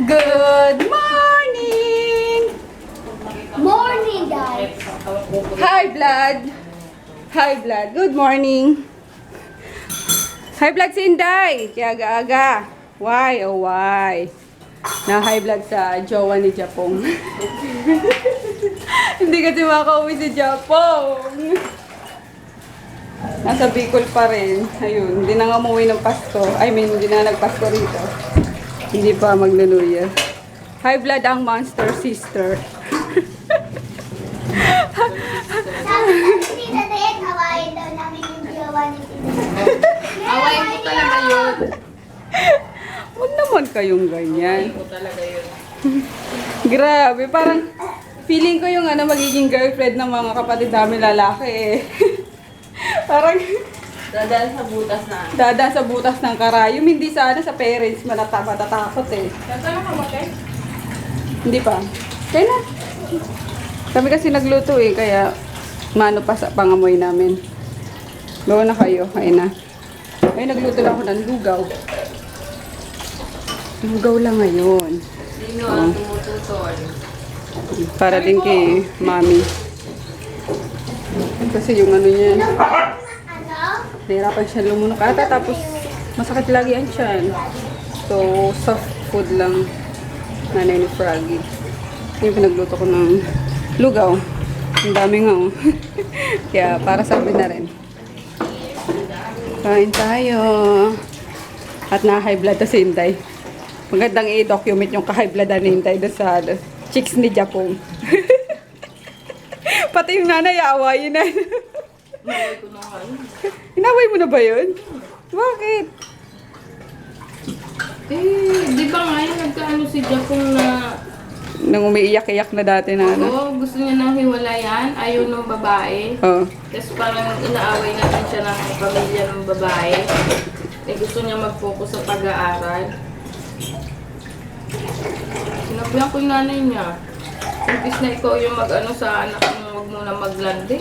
Good morning! Morning, guys. Hi, Blood! Hi, Blood. Good morning. Hi, Blood si Inday. Kaya aga-aga. Why? Oh, why? Na high blood sa jowa ni Japong. Hindi kasi makauwi si Japong. Nasa Bicol pa rin. Ayun, hindi na nga umuwi ng Pasko. Hindi na nagpasko rito. Hindi pa magluluya. High blood ang monster sister. Sabi ni Tita Dayan, hawain daw namin yung jowa ni Tita. Awayin ko talaga yun. Huwag naman kayong ganyan. Awayin ko talaga yun. Grabe, parang feeling ko yung magiging girlfriend ng mga kapatid namin lalaki eh. Parang Dadaan sa butas na. dada sa butas ng karayom, hindi sana sa parents matatakot eh. Nasaan ka matay? Hindi pa. Kaya na. Kami kasi nagluto eh, kaya mano pa sa pangamoy namin. Doon na kayo, kaya na. Ay, nagluto lang ako ng lugaw. Lugaw lang ngayon. Sino ang tumututol? Para din kay mami. Kasi yung niya, Ano? nahirapan siya lumunok ata, tapos masakit lagi ang tiyan. So, soft food lang nanay ni Froggy. Yung pinagluto ko ng lugaw. Ang dami nga oh. Kaya para sa amin na rin. Kain tayo. At na-high blood na si Inday. Magandang i-document yung ka-high blood na ni Inday doon sa chicks ni Japong. Pati yung nanay, aawayin na. Naway ko na nga yun. Inaway mo na ba yun? Bakit? Di ba ngayon nagkaano si Japong na Nang umiiyak-iyak na dati na gusto niya nang hiwalayan, ayaw ng babae. Oh. Tapos parang inaaway na rin siya ng pamilya ng babae. Gusto niya mag-focus sa pag-aaral. Sinabihan ko yung nanay niya. Imbis na ikaw yung mag-ano sa anak mo, wag muna maglandi.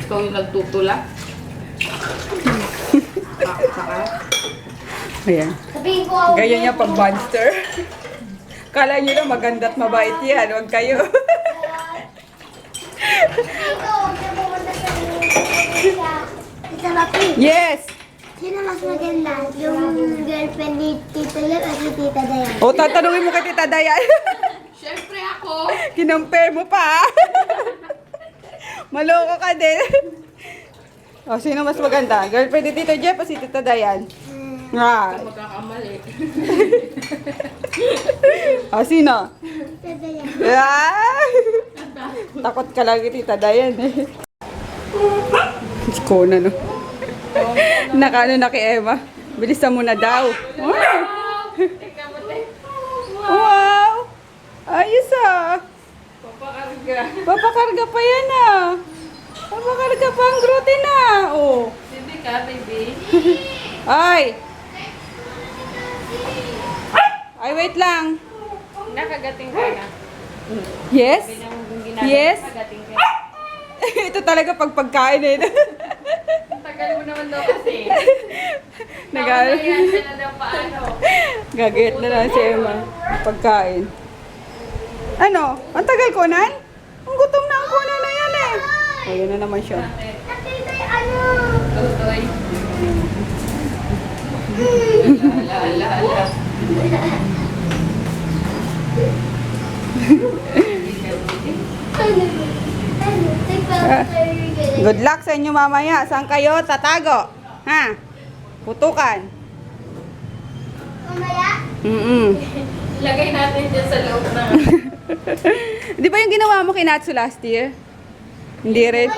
Ikaw yung nagtutula. Saka. Ayan. Sabihin ko ako. Ganyan niya pag monster. Kala nyo na maganda at mabait yan. Huwag kayo. Sabihin ko, huwag na pumunta sa Tita Rapi. Yes! Sino mas maganda? Yung girlfriend ni Tita Lil at ni Tita Dayan? O, tatanungin mo kay Tita Dayan. Siyempre ako! Kinompare mo pa. Maloko ka din. O, sino mas maganda? Girlfriend ni Tito Jeff o si Tita Dayan? Nga. Magkakamali. O, sino? Tita Dayan. Ah! Takot ka lang kay Tita Dayan eh. Ko na no. Nakaano na kay Emma. Bilisan mo na daw. Wow! Ayos ah! Papakarga. Papakarga pa yan ah! Papakarga pa ang gluten ah! Oh! Baby ka, baby. Ay! Ay, wait lang. Nakagating ka na. Yes? Yes? Nakagating ka. Ito talaga pagkain eh. Tagal mo naman daw kasi. Nag- Yan siya na daw paano. Gagayat na lang si Emma. Pagkain. Ano? Ang tagal ko nan? Ang gutom na ang kuna na yan eh. Ayun na naman siya. Tita, ano? Tutoy. Ala. Good luck sa inyo mamaya. Saan kayo tatago? Ha? Putukan. Mamaya? Lagay natin dyan sa loob na. Di ba yung ginawa mo kay Natsu last year? Hindi rin.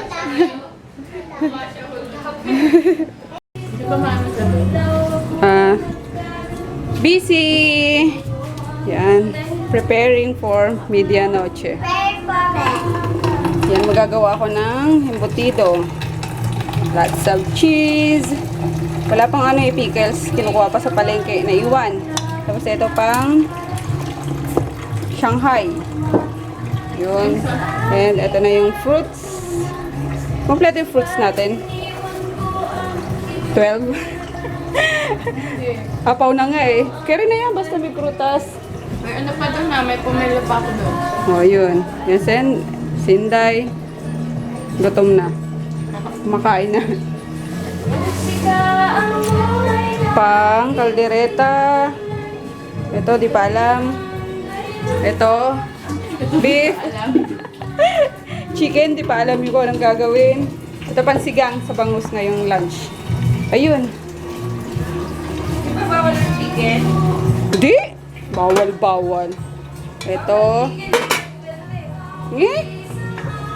Di ba maano sa loob? Busy. Yan. Preparing for medianoche. Yan, magagawa ko ng embutido. Lots of cheese. Wala pang pickles. Kinukuha pa sa palengke. Naiwan. Tapos ito pang Shanghai. Yun. And ito na yung fruits. Kompleto yung fruits natin. 12. Apaw na nga eh. Carry na yan, basta may prutas. May ano pa doon na, may pumila pa ako doon. O, yun. Yan, Sinday. Gutom na. Makain na. Pang kaldereta. Ito, di pa alam. Ito, beef. Chicken, di pa alam yung kung anong gagawin. Ito, pansigang sa bangus ngayong lunch. Ayun. Di ba bawal ang chicken? Di! Bawal. Ito.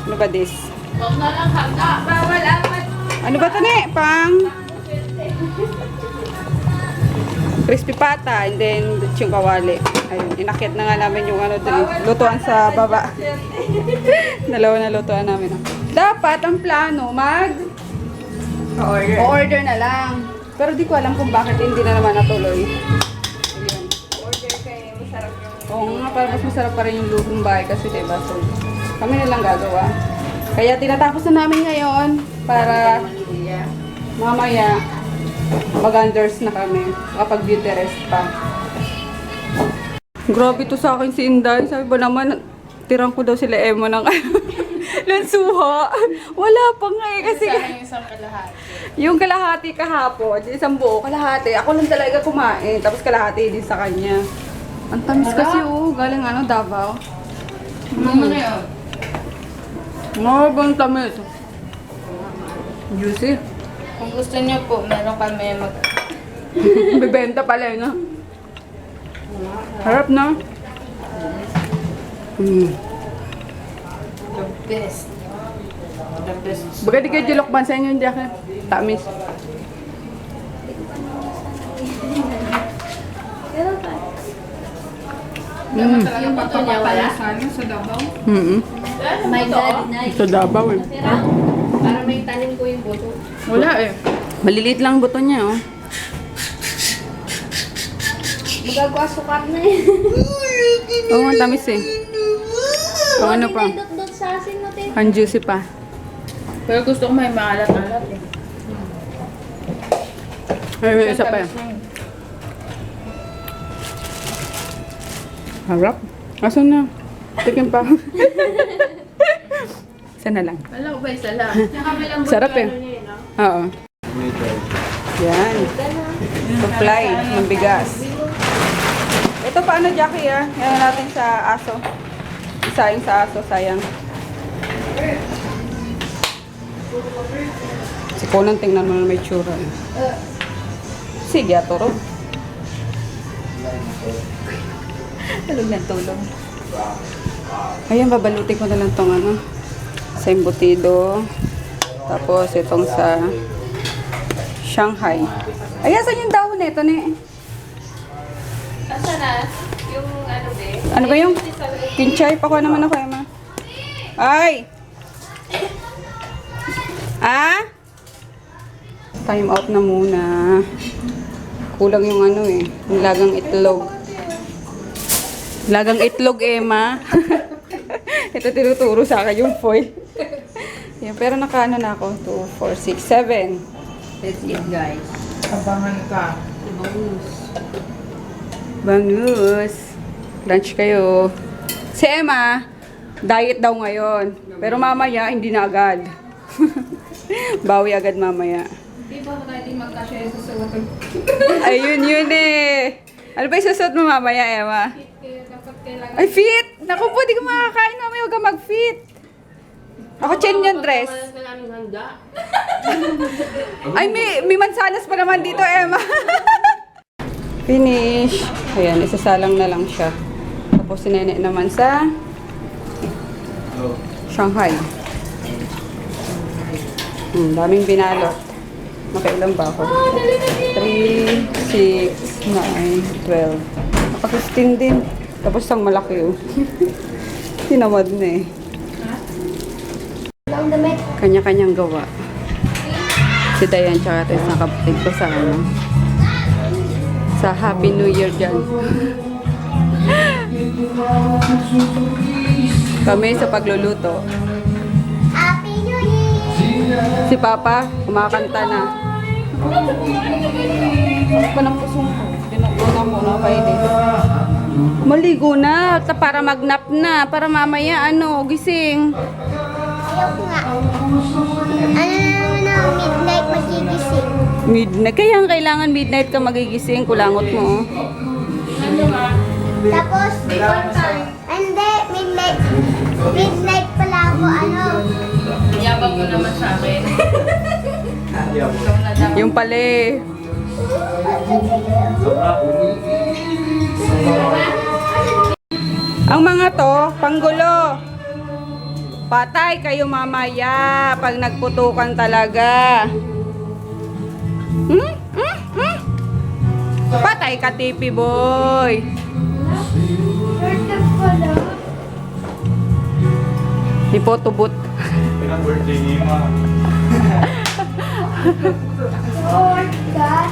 Ano ba this? Huwag na lang handa. Bawal amat. Ano ba ito ne? Pang crispy pata and then yung kawali. Ayun, inakit na nga namin yung ano dun. Lutuan sa baba. Dalawa na lutuan namin. Dapat ang plano order na lang. Pero di ko alam kung bakit hindi na naman natuloy. Ayun. Order kayo, masarap yung... Oo nga, parang mas masarap pa rin yung lutong bahay kasi diba? So, kami na lang gagawa. Kaya tinatapos na namin ngayon para mamaya mag-unders na kami. Kapag beauty rest pa. Grabe to sa akin si Inday. Sabi ba naman, tirang ko daw sila Emma ng lansuha. Wala pa nga eh kasi Sayang yung isang kalahati. yung kalahati kahapon, isang buo kalahati. Ako lang talaga kumain. Tapos kalahati din sa kanya. Ang tamis kasi galing Davao. Ano na yun? Mabang tamis. Juicy. Kung gusto niyo po, meron kami Bibenta pala yun, no? Harap na. The best. The best. Baga di kayo dilokban sa inyo, hindi ako. Tamis. Yung bato niya wala? Sa Davao? May dad na. Sa Davao eh. Para may tanim ko yung buto. Wala eh. Maliliit lang buto niya, oh. Magagawa sukat na eh. Oo, ang tamis eh. Ang ano pa? Dot sa asin mo, te. Ang juicy pa. Pero gusto ko may maalat-alat eh. Ay, may isa pa eh. Harap. Asan na? Tikim pa. Isa na lang. Wala ko ba isa lang? Sarap eh. Oo. Yan. Supply ng bigas. Ito paano, Jackie, ah? Yan natin sa aso. Isaing sa aso, sayang. Si Conan, tingnan mo na may tsura. Sige, aturo. Tulog na tulog. Ayan, babalutin ko na lang tong sa embutido. Tapos itong sa Shanghai. Ayan, saan yung dahon nito ni? Asa na? Yung ano be? Ano ba yung? Kinchay, pakuha naman ako, Emma. Ay! Ah? Time out na muna. Kulang yung yung lagang itlog. Lagang itlog, Emma. Ito tinuturo sa akin yung foil. Yan, pero nakaano na ako. 2, 4, 6, 7. Let's eat, guys. Abangan ka. Bangus. Lunch kayo. Si Emma, diet daw ngayon. Pero mamaya, hindi na agad. Bawi agad mamaya. Di ba tayo magkasya sa suwag? Ayun yun eh. Ano ba yung susunod mo mamaya, Emma? Dapat kailangan. Ay, fit! Naku po, di ko makakain mamaya. Huwag ka mag-fit. Ako, chain yung dress. Wala namin handa. Ay, may mansanas pa naman dito, Emma. Finish. Ayan, isasalang na lang siya. Tapos sinene naman sa Shanghai. Daming binalot. Makailan ba ako? 3, 6, 9, 12. Naka-15 din. Tapos isang malaki oh. Tinamad na eh. Lang damit. Kanya-kanyang gawa. Si Dayan tsaka Tess nakapatid ko sa Happy New Year dyan. Kami sa pagluluto. Happy New Year! Si Papa, kumakanta na. Ano pa ng pusong ko? Pinaguna muna kayo dito. Maligo na, para magnap na, para mamaya gising. Ayoko nga. Ano, midnight magigising. Midnight, kaya ang kailangan midnight ka magigising, kulangot mo. Tapos, hindi, midnight. Midnight pala ako, Yabang mo naman sa akin. Ikaw na daw. Yung pala Ang mga to, panggulo. Patay kayo mamaya pag nagputukan talaga. Patay ka, Tipi Boy. Di po tubot. Pinag-birthday ni Ma. Oh, God.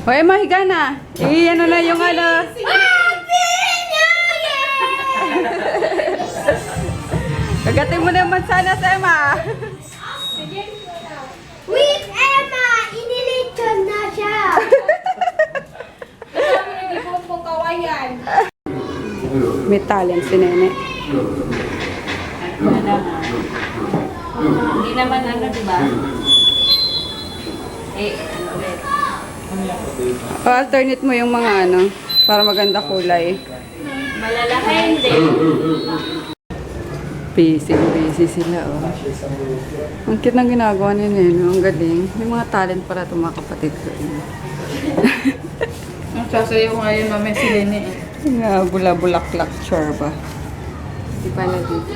Hoy, mahiga na. Ano na yung Happy New Year! Kagatin mo naman sana sa Emma. With Emma, inilechon na siya. May talent si Nene. Hindi naman di ba? Ulit. Alternate mo yung mga para maganda kulay. Malalaki hindi. Busy sila, Ang cute ng ginagawa ni Nene, ang galing. May mga talent para itong mga kapatid ko. Ang sasayaw ngayon mamaya si Lene. Nga, bula-bulaklak, chorba. Di pala dito.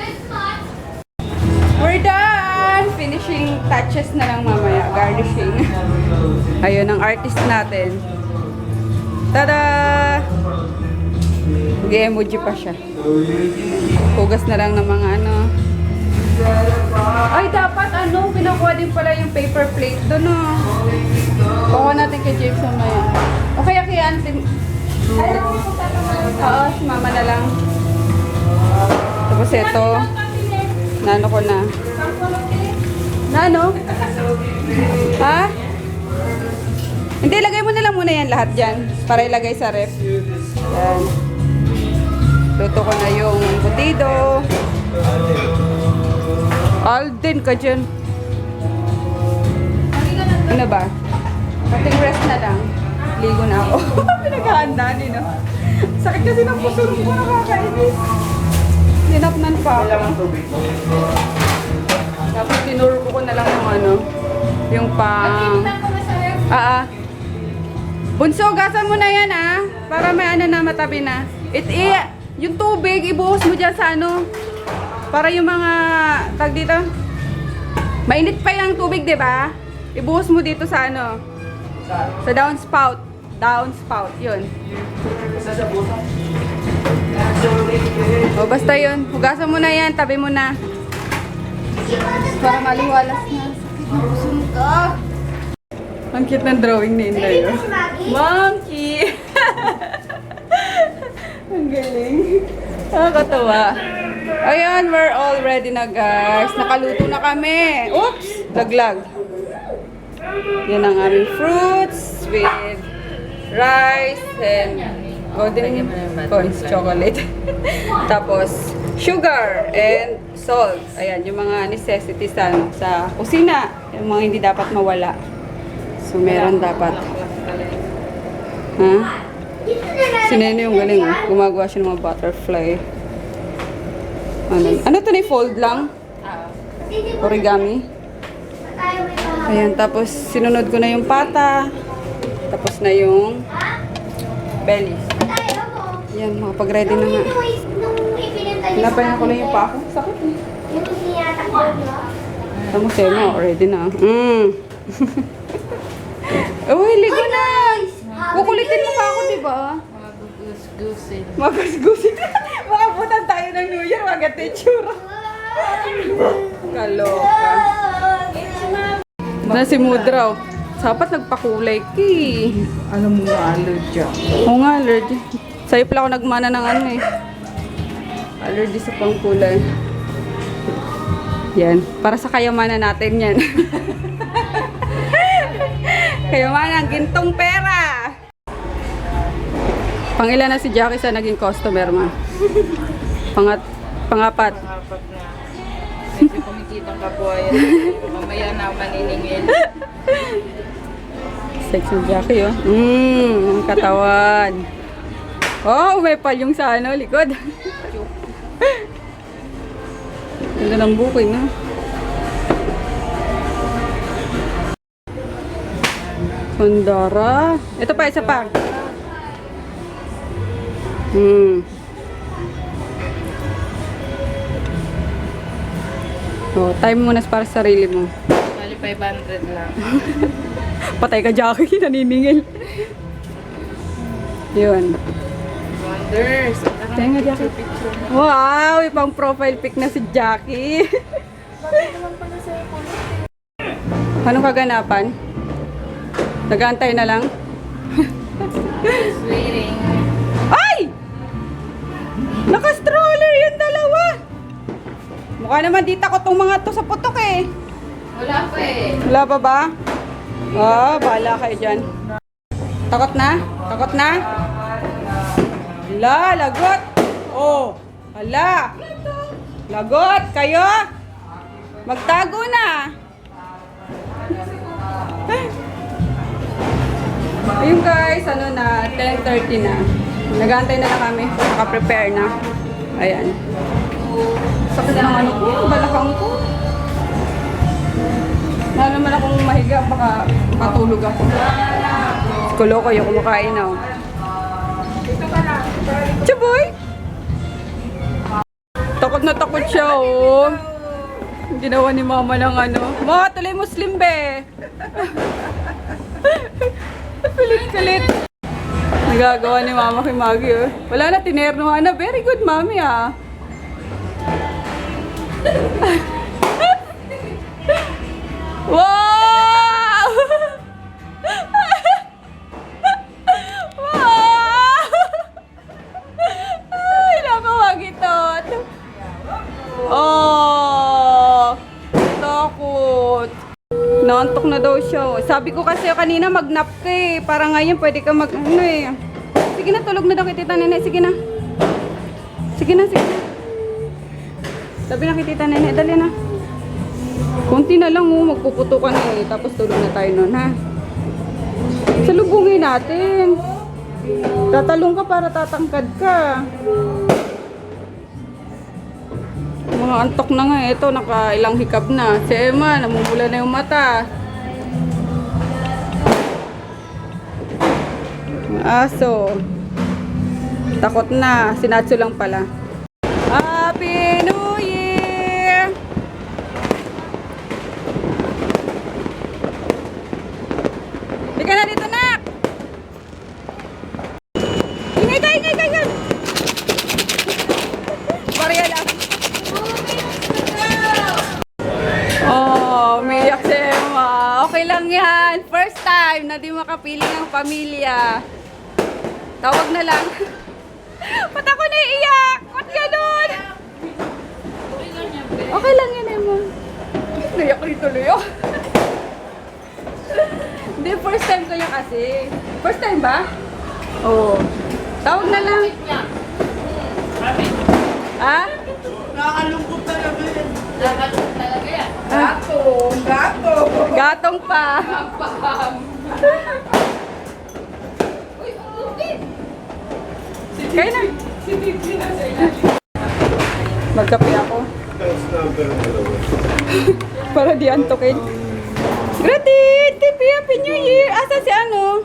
We're done! Finishing touches na lang mamaya, garnishing. Ayun ang artist natin. Tada! Mag-emoji pa siya. Hugas na lang ng mga Ay, dapat pinakuha din pala yung paper plate doon, Kuha natin kay James mamaya. Okay, auntie. Oo, si mama na lang. Tapos ito, ko na. Ha? Hindi, lagay mo na lang muna yan lahat dyan. Para ilagay sa ref. Yan. Luto ko na yung butido. Alden ka dyan. Ano ba? Kating rest na lang. Ligo na ako. Pinaghahanda din, Sakit kasi ng puso ko, nakakainis. Dinapnan pa ako. Tapos tinuro ko na lang yung yung pang... Bunso, gasan mo na yan, para may na matabi na. Yung tubig, ibuhos mo dyan sa para yung mga, tag dito. Mainit pa yung tubig, di ba? Ibuhos mo dito sa sa downspout. Downspout, yun. O, basta yun. Hugasan mo na yan, tabi mo na. Para maliwalas na. Sakit ka. Ang cute ng drawing ni Inday, Monkey! Ang galing. Nakakatawa. Ayan, we're all ready na, guys. Nakaluto na kami. Oops! Laglag. Yan ang aming fruits with rice and golden coins chocolate. Tapos, sugar and salt. Ayan, yung mga necessities sa kusina. Yung mga hindi dapat mawala. So, meron dapat. Ha? Si Nene yung galing, Gumagawa siya ng mga butterfly. Ano to fold lang? Origami. Ayan, tapos sinunod ko na yung pata. Tapos na yung belly. Ayan, makapag-ready na nga. Napahin ko lang yung pako. Sakit eh. Tapos mo, ready na. Uy, ligo na! Kukulitin mo pa ako, diba? Magus-gusin. Magus-gusin. Makabutan tayo ng New Year, maganda yung tsura. Kaloka. Na si Mudraw. Dapat nagpakulay ki. Alam mo na, allergy. Oo nga, allergy. Sa'yo pala ako nagmana ng allergy sa pangkulay. Yan. Para sa kayamanan natin yan. Kayamanan, gintong pera. Pangilan na si Jackie sa naging customer, ma? Pangapat. Apat na. Medyo kumikita ang kabuhayan. Mamaya na ako maniningil. Sexy Jackie, oh. Ang katawan. Oh, may palyong sa ano, likod. Ganda ng bukoy, no? Pandara. Ito pa, isa pa. Oh, time mo na para sa sarili mo. Bali 500 lang. Patay ka, Jackie. Naniningil. Yun. Wonders. Tenga, Jackie. Wow! Ipang profile pic na si Jackie. Anong kaganapan? Nag-aantay na lang? Just waiting. Ay! Naka-stroller yung dalawa. Mukha naman di takot tong mga to sa putok eh. Wala pa eh. Wala pa ba? Ah, bahala kayo dyan. Takot na? Takot na? Hala, lagot! Oh, hala! Lagot kayo! Magtago na! Ayun guys, ano na, 10:30 na. Nag-aantay na lang kami. Naka-prepare na. Ayan. Sakit ng ano ko, balakang ko. Lalo naman akong mahiga, baka matulog ako. Kulo ko yung kumakain na. Chuboy! Takot na takot siya, oh. Ginawa ni mama ng ano. Ma, tuloy Muslim, be. Kulit-kulit. Nagagawa ni mama kay Maggie, oh. Wala na, tinernuhan na. Very good, mami, ah. Wow! Wow! Ay, nakawag-itot. Oh! Takot. Naantok na daw siya. Oh. Sabi ko kasi kanina mag-nap ka eh. Para ngayon pwede ka ano eh. Sige na, tulog na daw kay Tita Nene. Sige na. Sige na, sige na. Sabi na kay Tita Nene, dali na. Kunti na lang oh, magpuputukan na eh. Tapos tulog na tayo nun, ha? Salubungin natin. Tatalong ka para tatangkad ka. Mga antok na nga eh. Ito, nakailang hikab na. Si Emma, namumula na yung mata. Ang aso. Takot na. Sinatso lang pala. Happy New Year! Bika na dito, nak! Ingay ka, ingay ka, ingay! Maria lang. Oh, umiyak si Emma. Okay lang yan. First time na di makapili ng pamilya. Tawag na lang. Ba't ako naiiyak? Ba't ganun? Okay lang yan, Emma. Naiyak rin tuloy ako. Hindi, first time ko yan kasi. First time ba? Oo. Tawag na lang. Ha? Nakakalungkot talaga yan. Nakakot talaga yan. Gatong pa. Uy, ulupin! Kaya na. Magkape ako. Para di antokin. Gratin! Tipi, Happy New Year! Asa si ano?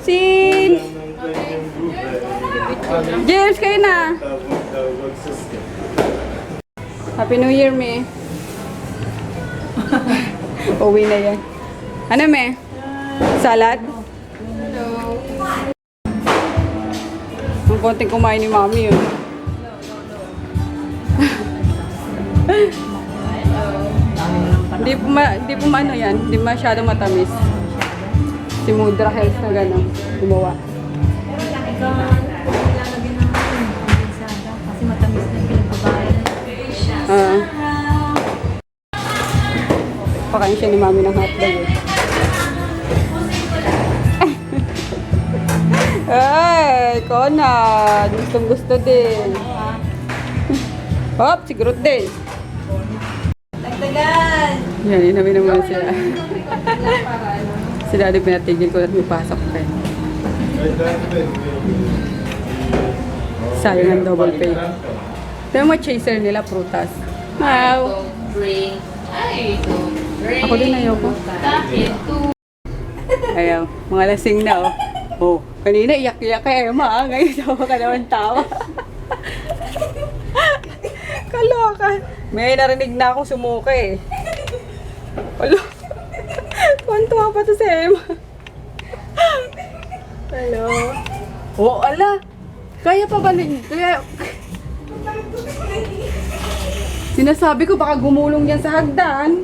Si James, kayo na. Happy New Year, me. Uwi na yan. Ano, me? Salad? Ang konting kumain ni mami yun. Hindi po ano yan. Hindi masyadong matamis. Si Mudra Health na gano'n. Gumawa. Kasi matamis na pinagbabayan. Pakain siya ni mami ng hotdog eh. Ay, Ikaw na. Gustong gusto din. Hop, siguro din. Dagdagan! Yan, inamin naman sila. Sila din pinatigil ko at may pasok pa. Sayang ang double pay. Ito yung mga chaser nila, prutas. Wow! Drink. Ay, ito. Drink. Ako din ayoko. Kahit to. Ayaw, mga lasing na oh. Oh, kanina iyak-iyak kay Emma, ngayon tawa ka naman tawa. Kaloka. May narinig na ako sumuka eh. Wala. Kwantuwa pa to si Emma. Hello. Oh, ala. Kaya pa ba kaya... Sinasabi ko baka gumulong yan sa hagdan.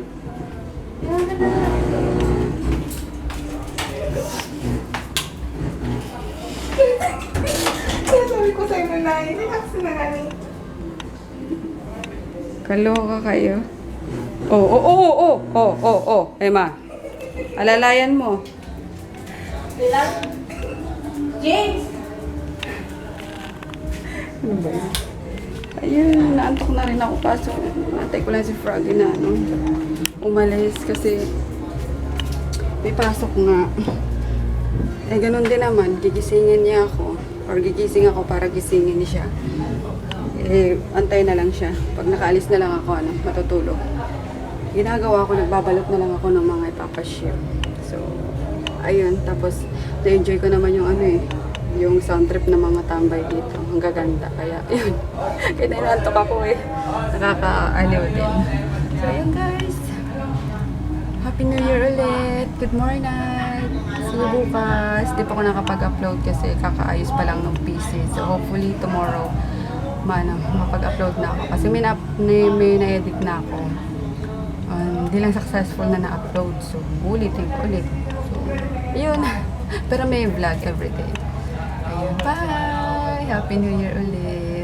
Sabi ko sa'yo na naiiyak na kami. Kaloka kayo. Oh, Emma. Alalayan mo. James! Ano ba yun? Ayun, naantok na rin ako kaso natay ko lang si Froggy na umalis kasi may pasok nga. Eh, ganun din naman, gigisingin niya ako or gigising ako para gisingin niya siya. Eh, antay na lang siya. Pag nakaalis na lang ako, matutulog. Ginagawa ko, nagbabalot na lang ako ng mga ipapaship. So, ayun. Tapos, na-enjoy ko naman yung yung sound trip ng mga tambay dito. Ang gaganda. Kaya, yun. Kaya nainantok ako eh. Nakaka-aliw din. So, ayun guys. Happy New Year ulit. Good morning. See you bukas. Di pa ako nakapag-upload kasi kakaayos pa lang ng PC. So, hopefully tomorrow, mapag-upload na ako. Kasi may na-edit na ako. Hindi lang successful na na-upload. So, ulitin ko ulit. So, ayun. Pero may vlog everyday. Ayun. Bye! Happy New Year ulit!